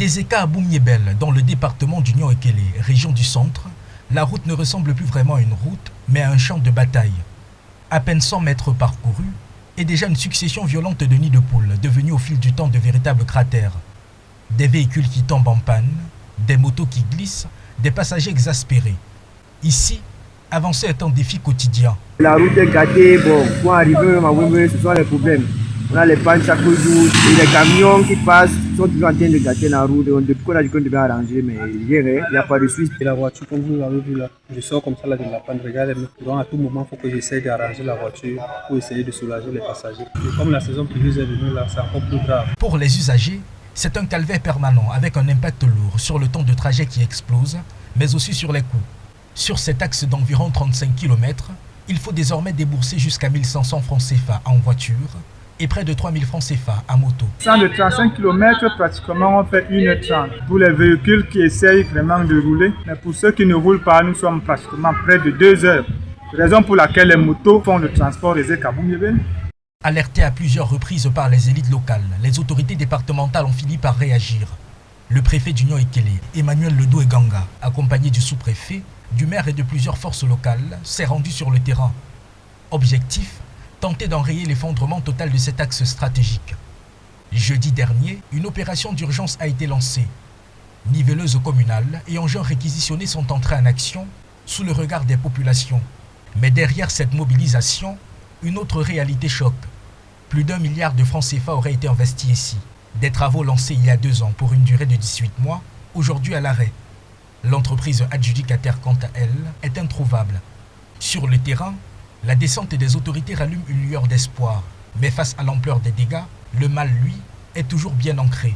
D'Ezeka à Boum-Yébel, dans le département du Nion-Ekele, région du centre, la route ne ressemble plus vraiment à une route, mais à un champ de bataille. À peine 100 mètres parcourus, et déjà une succession violente de nids de poules, devenus au fil du temps de véritables cratères. Des véhicules qui tombent en panne, des motos qui glissent, des passagers exaspérés. Ici, avancer est un défi quotidien. La route est gâtée, bon, pour arriver à Wimbe, ce sont les problèmes. On a les pannes chaque jour, et les camions qui passent sont toujours en train de gâter la route. On a dit qu'on devait arranger, mais il n'y a pas de suite. Et la voiture, comme vous l'avez vu là, je sors comme ça là de la panne, regardez-moi. Donc à tout moment, il faut que j'essaie d'arranger la voiture pour essayer de soulager les passagers. Et comme la saison pluvieuse est venue là, c'est encore plus grave. Pour les usagers, c'est un calvaire permanent avec un impact lourd sur le temps de trajet qui explose, mais aussi sur les coûts. Sur cet axe d'environ 35 km, il faut désormais débourser jusqu'à 1500 francs CFA en voiture et près de 3000 francs CFA en moto. Sans de 35 km, pratiquement on fait 1h30 pour les véhicules qui essayent vraiment de rouler. Mais pour ceux qui ne roulent pas, nous sommes pratiquement près de 2 heures. Raison pour laquelle les motos font le transport Ezeka à Boum-Yébel. Alertés à plusieurs reprises par les élites locales, les autorités départementales ont fini par réagir. Le préfet du Nion-Ekele, Emmanuel Ledo-Eganga, accompagné du sous-préfet, du maire et de plusieurs forces locales, s'est rendu sur le terrain. Objectif, tenter d'enrayer l'effondrement total de cet axe stratégique. Jeudi dernier, une opération d'urgence a été lancée. Niveleuses communales et engins réquisitionnés sont entrés en action sous le regard des populations. Mais derrière cette mobilisation, une autre réalité choque. Plus d'1 milliard de francs CFA auraient été investis ici. Des travaux lancés il y a 2 ans pour une durée de 18 mois, aujourd'hui à l'arrêt. L'entreprise adjudicataire, quant à elle, est introuvable. Sur le terrain, la descente des autorités rallume une lueur d'espoir. Mais face à l'ampleur des dégâts, le mal, lui, est toujours bien ancré.